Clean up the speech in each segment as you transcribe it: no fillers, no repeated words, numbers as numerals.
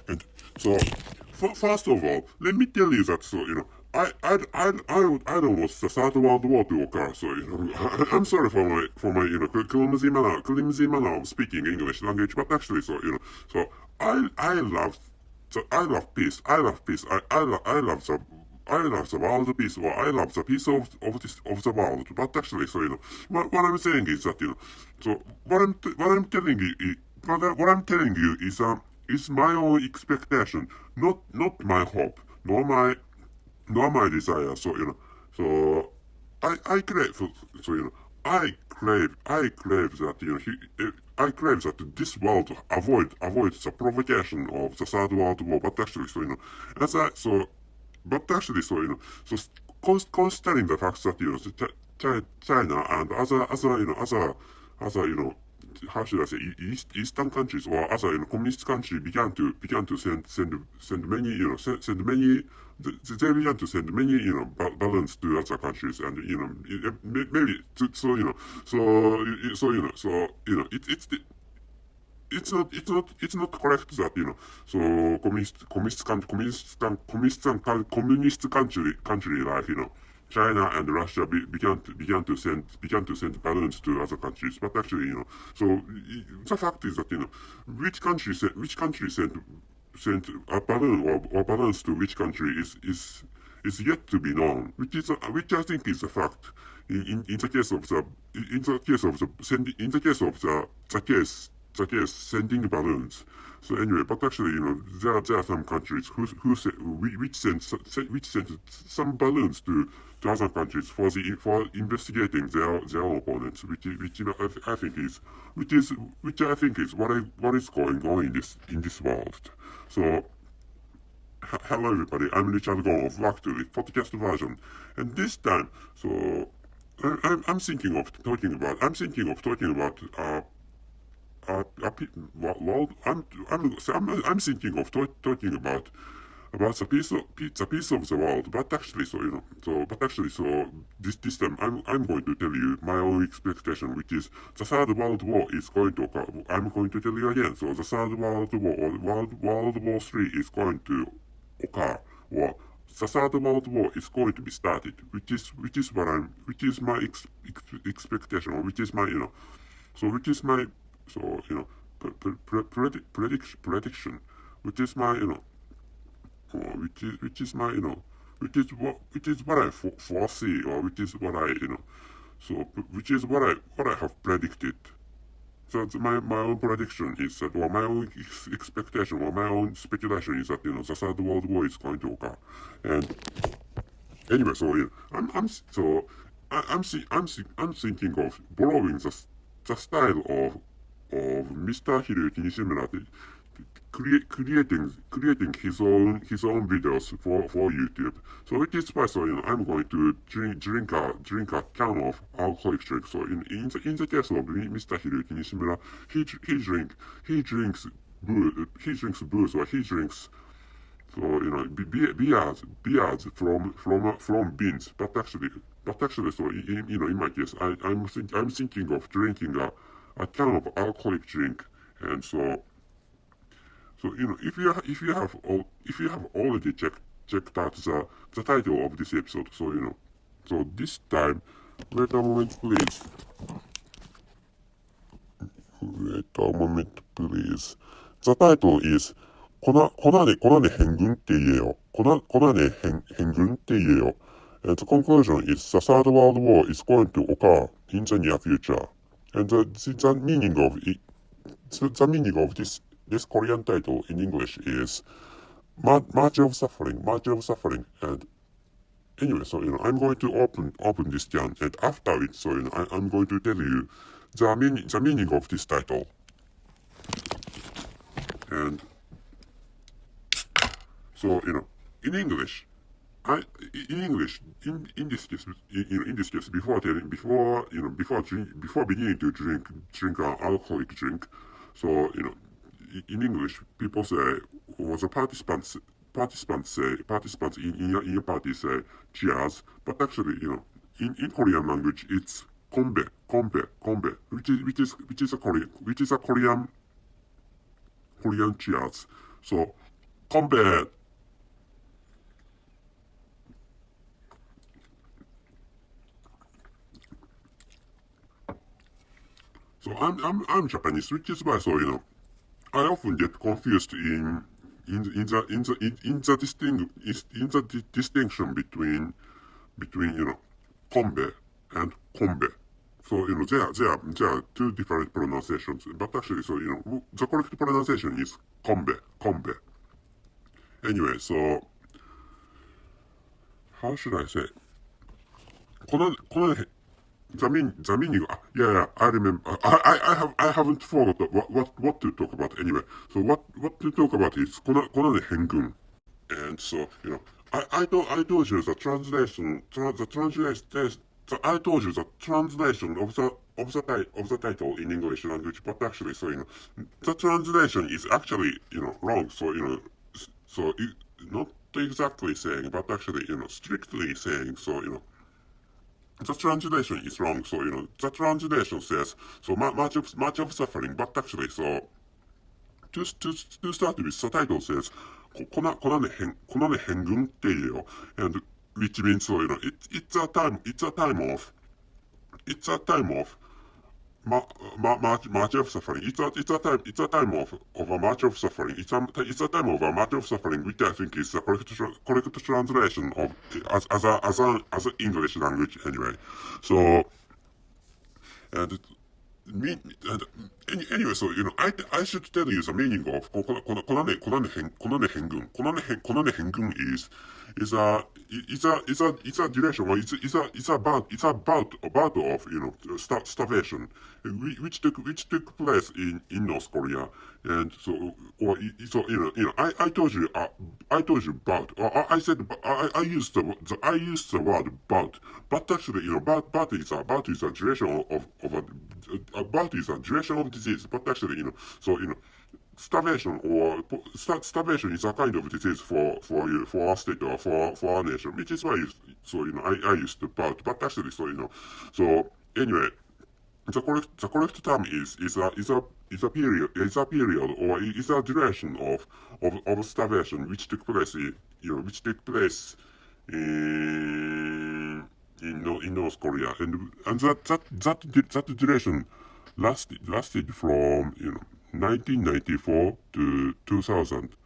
And so, first of all, let me tell you that, so, I don't want the Third World War to occur, so, I'm sorry for my, clumsy manner of speaking English language, but actually, so, so, I love, I love peace, I love peace, I love the world peace, or I love the peace of the world. But actually, so what I'm saying is that so what I'm telling you, what I'm telling you is my own expectation, not my hope, nor my desire. So so I crave, so I crave that I crave that this world avoid the provocation of the Third World War. But actually, so as I so but actually, so so considering the fact that China and other how should I say Eastern countries or other communist countries began to send many send many they began to send many balloons to other countries, and maybe so it's not correct that so communist country like China and Russia began to send balloons to other countries. But actually so the fact is that which country sent a balloon or balloons to which country is yet to be known, which I think is a fact. In the case of the case sending balloons. So anyway, but actually, there are some countries which sent some balloons to other countries for investigating their own opponents, I think is which I think is what is going on in this world. So hello everybody, I'm Richard Gong of Back to the podcast version, and this time, so I'm thinking of talking about well, I'm thinking of talking about the piece of the world, but actually, so this time I'm going to tell you my own expectation, which is the Third World War is going to occur. I'm going to tell you again. So the Third World War or World War III is going to occur, or the Third World War is going to be started, which is my expectation, or which is my so which is my so prediction, which is my which is my which is what I foresee, or which is what I so which is what I have predicted. So my own prediction is that, or my own expectation, or my own speculation is that the Third World War is going to occur. And anyway, so I'm thinking of borrowing the style of Mr. Hiroyuki Nishimura, creating his own videos for YouTube. So which is why, so I'm going to drink a can of alcoholic drink. So in the case of Mr. Hiroyuki Nishimura, he drinks booze, or he drinks so beers from beans. But actually, so in my case, I'm thinking of drinking a can of alcoholic drink. And so if you have already checked out the title of this episode, so so this time, wait a moment please. Wait a moment please. The title is 고난의 행군때예요. 고난의 행군때예요. And the conclusion is the Third World War is going to occur in the near future. And the meaning of it, the meaning of this Korean title in English is March of Suffering, and anyway, so I'm going to open this can, and after it, so I'm going to tell you the meaning of this title. And so in English, in this case, in this case, before beginning to drink an alcoholic drink, so in English, people say, or the participants in your party say cheers, but actually, in Korean language, it's kombe, which is a Korean cheers. So combat. So I'm Japanese, which is why, so I often get confused in the distinction between combe and combe. So there are two different pronunciations, but actually, so the correct pronunciation is combe. Anyway, so how should I say? この the meaning, yeah, I remember. I haven't forgot what to talk about anyway. So what to talk about is このね 행군. And so I told you the translation, I told you the translation of the title in English language, but actually, so the translation is actually wrong. So so not exactly saying, but actually strictly saying, so the translation is wrong. So the translation says so much of suffering, but actually, so to start with, the title says このね、행군때예요, and which means, so it's a time of much of suffering. It's a time of a much of suffering. It's a time of a much of suffering, which I think is the correct translation of as an English language anyway. So and anyway, so I should tell you the meaning of このね 행군 is a duration, or it's about of starvation, which took place in North Korea. And so I told you about, or I said I used the word but actually about is a duration about is a duration of disease, but actually so starvation starvation is a kind of disease for our state, or for our nation, which is why I used the but actually, so anyway, the correct term is a period, or is a duration of starvation which took place in North Korea, and that duration lasted from 1994 to 2000,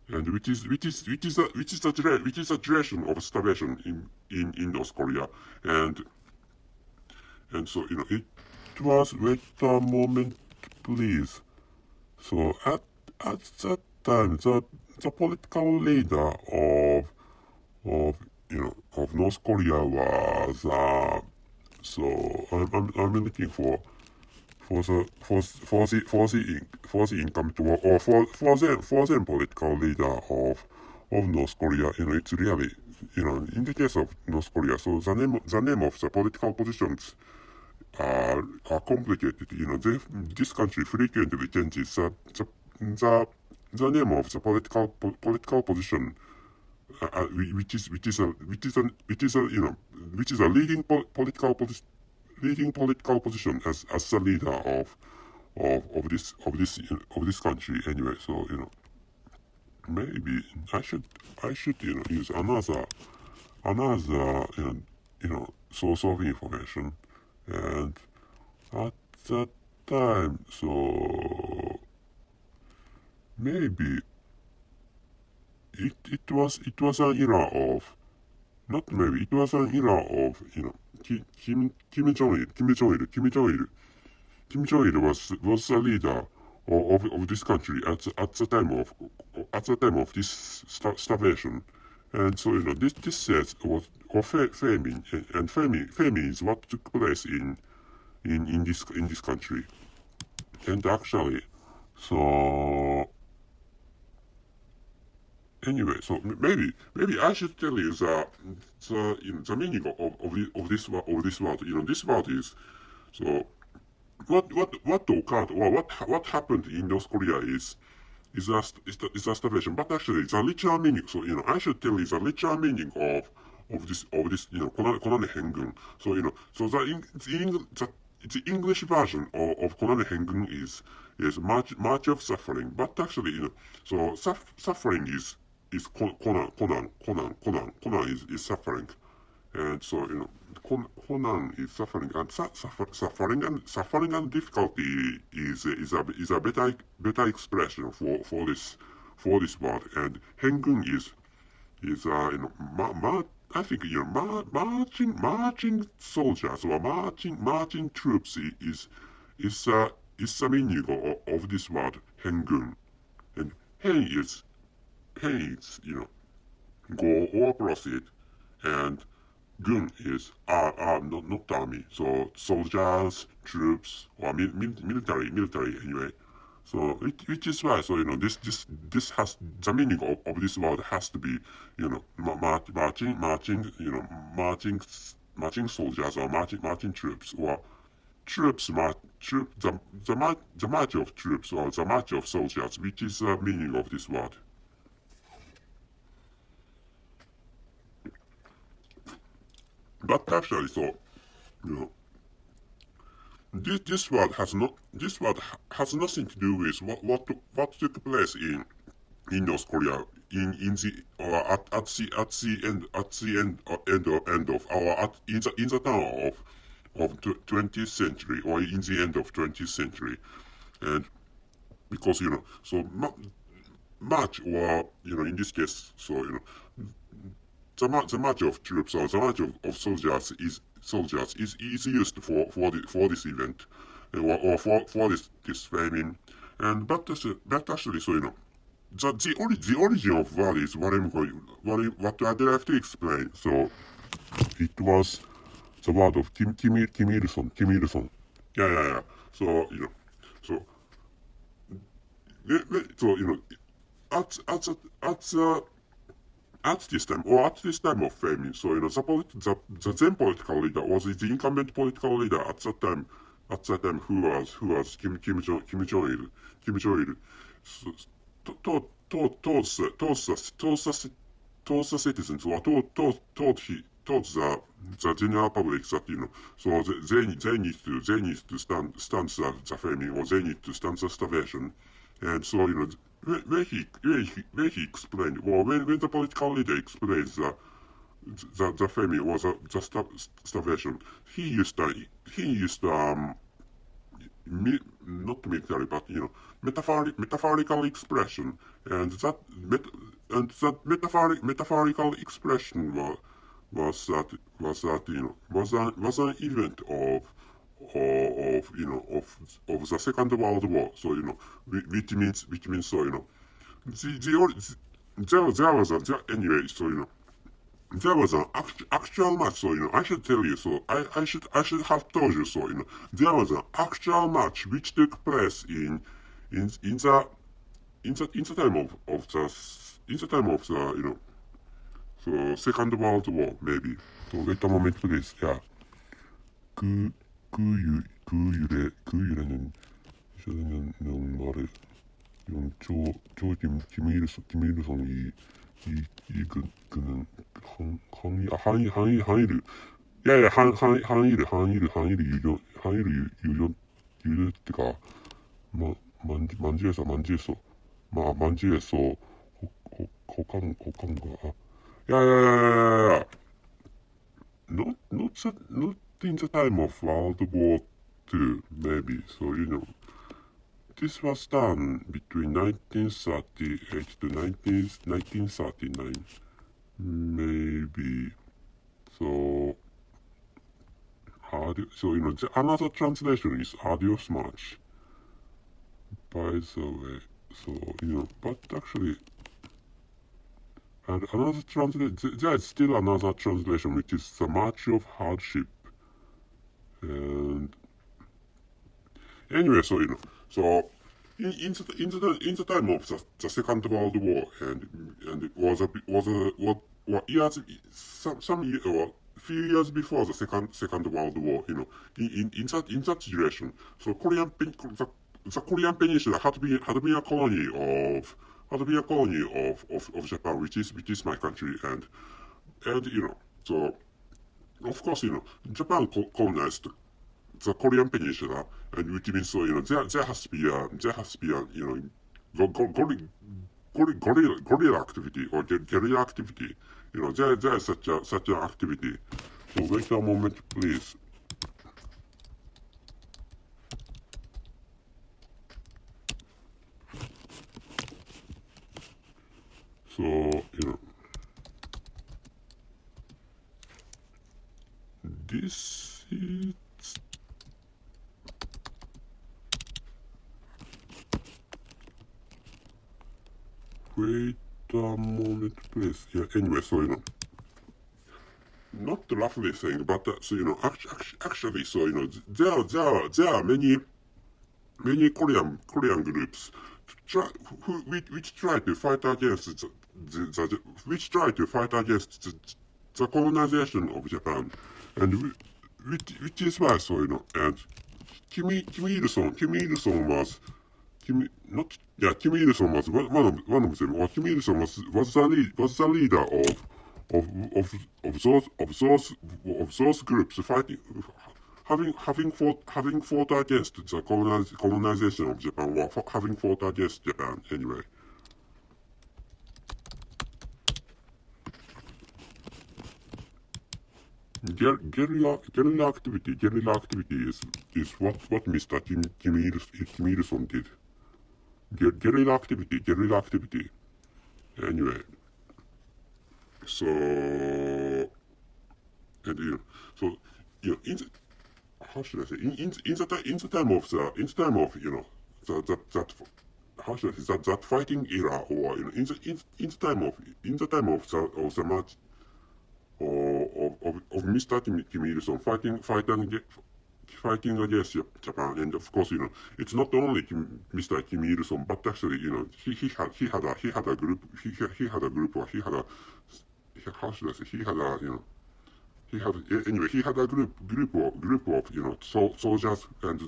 and which is the duration of starvation in North Korea. And so it was, wait a moment please. So at that time, the political leader of North Korea was so I'm looking for the income to, or for the political leader of North Korea. It's really in the case of North Korea, so the name of the political positions are complicated. This country frequently changes the name of the political position, which is a leading political position as the leader of this country anyway. So maybe I should use another source of information. And at that time, so maybe it was an era of, not maybe, it was an era of Kim Jong-il was the leader of this country at the time of this starvation. And so this says was famine, and famine is what took place in this country. And actually, so anyway, so maybe I should tell you the meaning of this word. This word is, so what occurred, or what happened in North Korea is a starvation. But actually, the literal meaning. So I should tell you the literal meaning of this このね 행군. So so the the English version of Konami Hengun is much of suffering, but actually, so suffering is Conan is suffering, and so Conan is suffering, and suffering and difficulty is a better expression for this word, and Hengun is I think marching soldiers or marching troops is the meaning of this word Hengun, and Hen is go or proceed, and Gun is not army, so soldiers, troops, or military anyway. So which is why, so this has the meaning of this word has to be marching soldiers or marching troops, or the march of troops or the march of soldiers, which is the meaning of this word. But actually, so this word has nothing to do with what took place in North Korea in the or at the end of our in the town of 20th century, or in the end of 20th century, and because so much, or in this case, so the march of troops or the march of soldiers is used for this event, or for this framing, and but actually, so the origin of word is what I have to explain. So it was the word of Kim Il-sung. Yeah. So so at this time of framing, so the then political leader was the incumbent political leader at that time, who was Kim Jong-il. So, told the citizens, or told the general public that so they need to stand the framing, or they need to stand the starvation, and so when he explained, well, when the political leader explains the famine was the starvation, he used not military, but metaphorical expression, and that metaphorical expression was an event of the Second World War. So which means so anyway. So there was an actual match. So I should tell you. So I should have told you. So there was an actual match which took place in the time of the so Second World War, maybe. So wait a moment, please. Yeah. 그 유래는 말에 김일성이 그는 항의를 유효가 만지에서 혹한가 야야야야야 not in the time of World War II, maybe. So this was done between 1938 to 1939, maybe. So another translation is Adios March, by the way. So but actually, and another translation, there is still another translation, which is the March of Hardship. And anyway, so so in the time of the Second World War, and it was what years, some year, or few years before the Second World War, in that situation, so the Korean Peninsula had been a colony of Japan, which is my country, and so of course Japan colonized the Korean Peninsula, and which means so there has to be guerrilla activity or guerrilla activity. There is such an activity. So wait a moment, please. So this is. Wait a moment, please. Yeah. Anyway, so not the lovely thing, but actually, so there are many Korean groups which try to fight against the colonization of Japan, and which is why so and Kim Il-sung was Kim Il-sung was one of them. Or Kim Il-sung was the leader of those groups fighting, having fought against the colonization of Japan, or having fought against Japan anyway. Guerrilla activity is what Mr. Kim Il-sung did. Guerrilla activity. Anyway, so and how should I say? In the time of that how should I say that fighting era, or in the time of the match of Mr. Kim Il-sung fighting against Japan, and of course it's not only Mr. Kim Il-sung, but actually he had a group, or he had a how should I say, he had a group of soldiers, and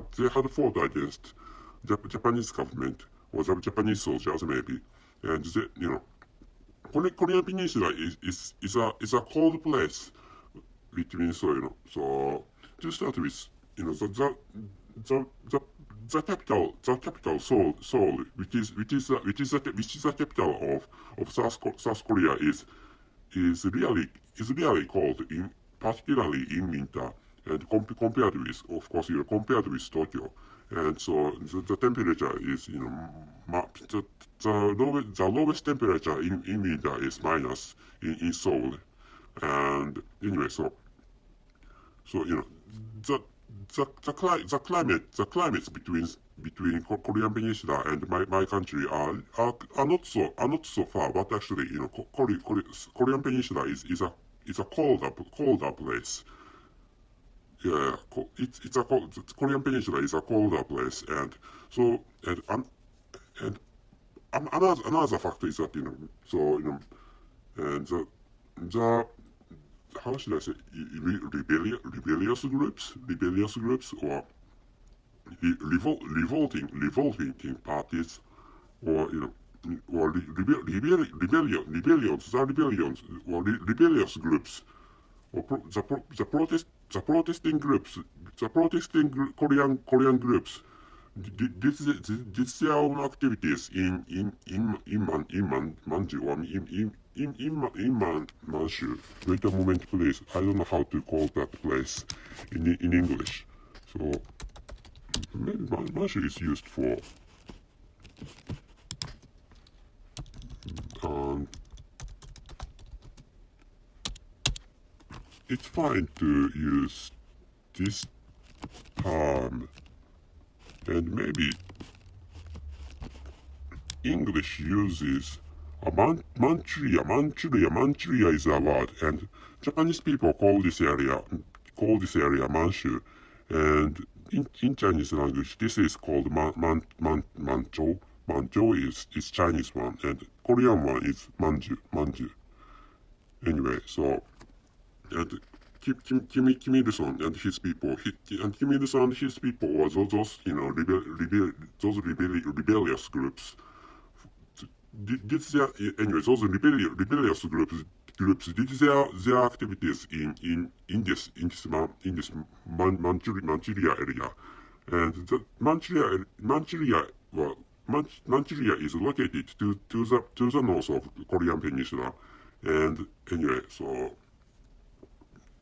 they had fought against Japanese government, or the Japanese soldiers maybe, and Korean Peninsula is a cold place, which means so to start with the capital Seoul, which is the capital of South Korea, is really cold, particularly in winter, and compared with Tokyo. And so the temperature is the lowest temperature in winter is minus in Seoul. And anyway, so the climates between Korean Peninsula and my country are not so far, but actually Korean Peninsula is a colder place. Yeah, Korean Peninsula is a colder place, and so and another factor is that and the how should I say, rebellious groups, or revolting parties, or or rebellious groups, or the protesting Korean groups did their own activities in Manju, or in Manchu. Wait a moment, please. I don't know how to call that place in English. So maybe Manchu is used for it's fine to use this term, and maybe English uses Manchuria is a word, and Japanese people call this area Manchu, and in Chinese language this is called Manzhou. Manzhou is Chinese one, and Korean one is Manju. Anyway, so and Kim Il-sung and his people, were those rebellious groups. Anyway, those rebellious groups groups did their activities in this Manchuria area, and the Manchuria is located to the north of Korean Peninsula, and anyway, so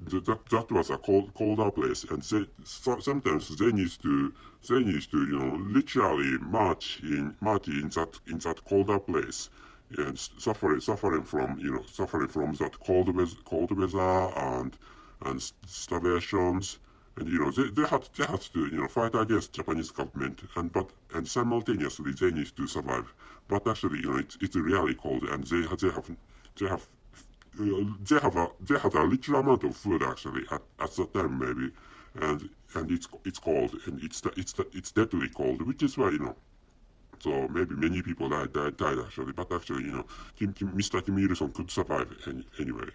that was a colder place, and sometimes they need to literally march in that colder place, and suffering from that cold weather and starvations, and they had to fight against Japanese government, and simultaneously they need to survive, but actually it's really cold, and they have they had a little amount of food actually at the time maybe, and it's cold, and it's deadly cold, which is why so maybe many people died actually, but actually Mr. Kim Il-sung could survive anyway,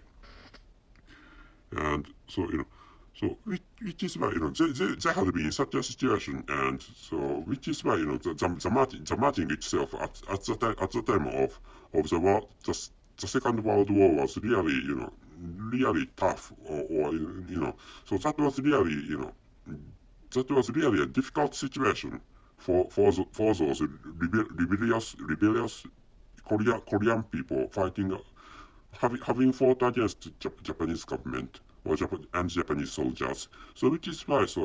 and so which is why they had been in such a situation, and so which is why the marching itself at the time of the war, the Second World War was really really tough, or so that was really a difficult situation for those rebellious Korean people fighting, having fought against Japanese government and Japanese soldiers. So which is why this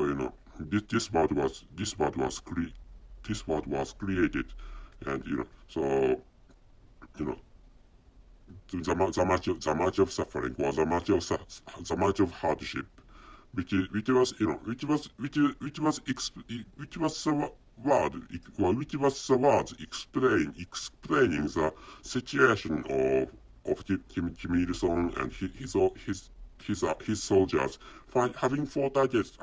word was created, and so the march of suffering was a march of hardship, which was the word explaining the situation of Kim Il-sung and his soldiers having fought against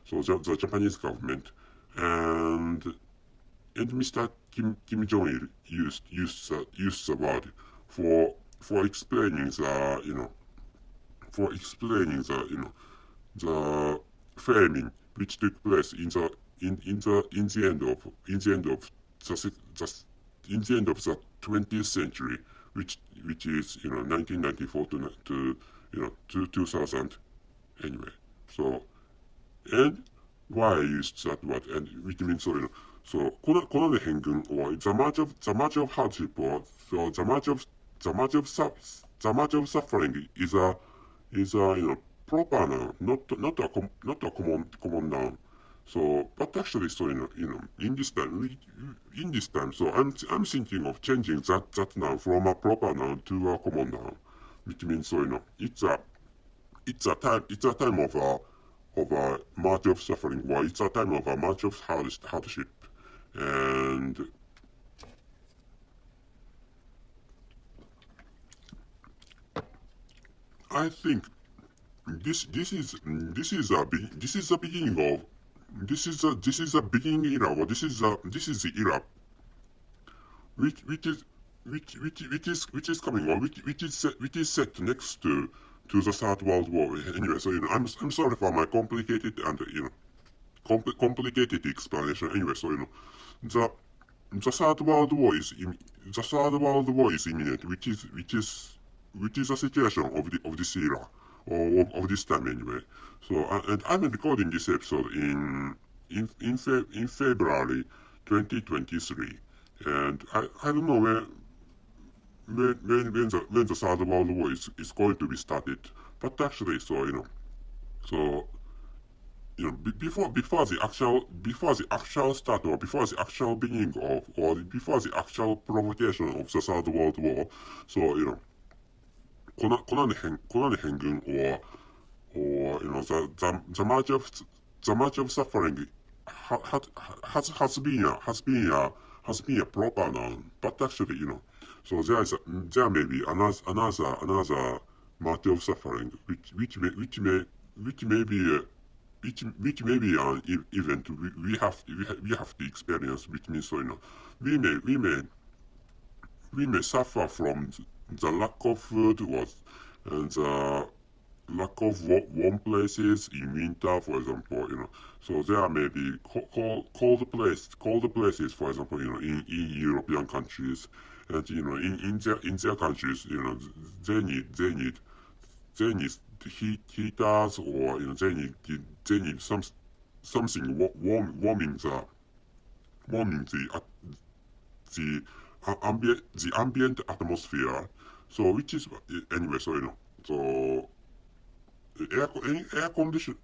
so the Japanese government, and Mr. Kim Jong-il used the word for explaining the famine which took place in the end of the 20th century, which is 1994 to 2000 anyway. So, and why I used that word, and which means so この変軍 or the march of hardship, or so the march of suffering is a proper noun, not a common noun. So, but actually, so in this time, so I'm thinking of changing that noun from a proper noun to a common noun, which means so it's a time of a march of suffering, or it's a time of a march of hardship, and I think this is the beginning of this is the beginning era, or this is the era which is coming, or which is set next to the Third World War. Anyway, so I'm sorry for my complicated and complicated explanation. Anyway, so the Third World War is imminent, which is a situation of this era, or of this time anyway. So and I'm recording this episode in February 2023, and I don't know when the Third World War is going to be started, but actually so before the actual start, or before the actual beginning of, or before the actual provocation of the Third World War, soコナネ変軍 or the march of suffering has been a proper noun, but actually so there may be another march of suffering which may be an event we have to experience, which means so we may suffer from the lack of food, and warm places in winter, for example, so there may be colder places, for example, in European countries, and in their countries, they need heaters, or they need something warming the the ambient atmosphere. So which is anyway. So so air conditioner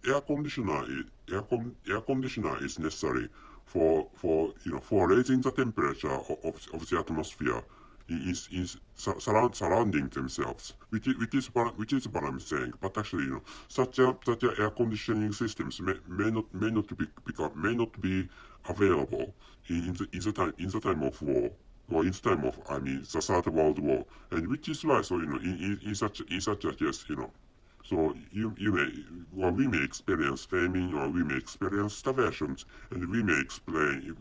is necessary for raising the temperature of the atmosphere surrounding themselves, which is what I'm saying. But actually, such a air conditioning systems may not be available in the time of war, or in the time of, I mean, the Third World War, and which is why, so in such a case, so we may experience famine, or we may experience starvation, and we may experience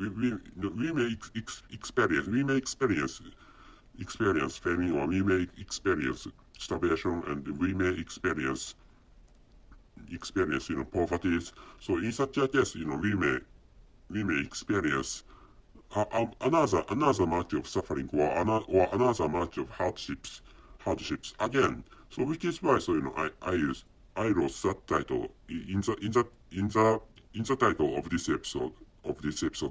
famine, or we may experience starvation, and we may experience poverty. So in such a case, we may experience another much of suffering, or another much of hardships again. So which is why, so I wrote that title in the title of this episode,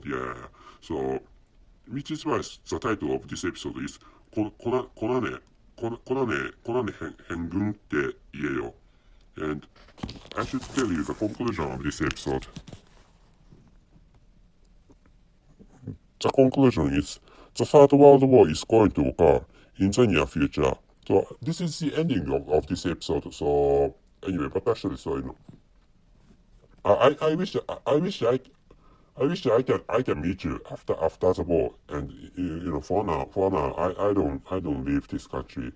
yeah. So which is why the title of this episode is Konane Henguntte yo. And I should tell you the conclusion of this episode. The conclusion is the Third World War is going to occur in the near future. So this is the ending of this episode. So anyway, but actually, so I wish I can meet you after the war. And for now I don't leave this country.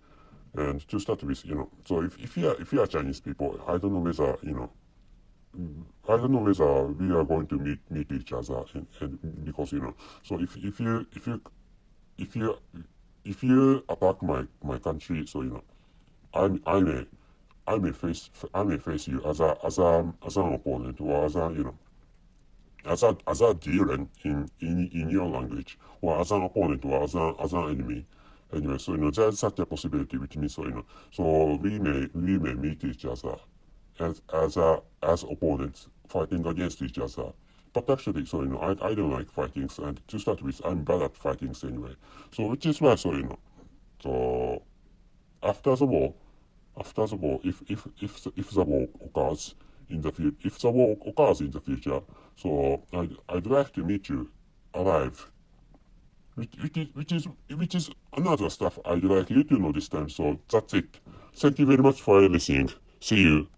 And to start with, so if you are Chinese people, I don't know whether we are going to meet each other, and because so if you attack my country, so I may face you as an opponent, or as a dealer in your language, or as an opponent, or as an enemy. Anyway, so there's such a possibility with me. So so we may meet each other as opponents fighting against each other. But actually, so I don't like fightings, and to start with, I'm bad at fightings anyway. So which is why, so so after the war, if the war occurs in the future, so I'd like to meet you alive. Which is another stuff I'd like you to know this time. So that's it. Thank you very much for listening. See you.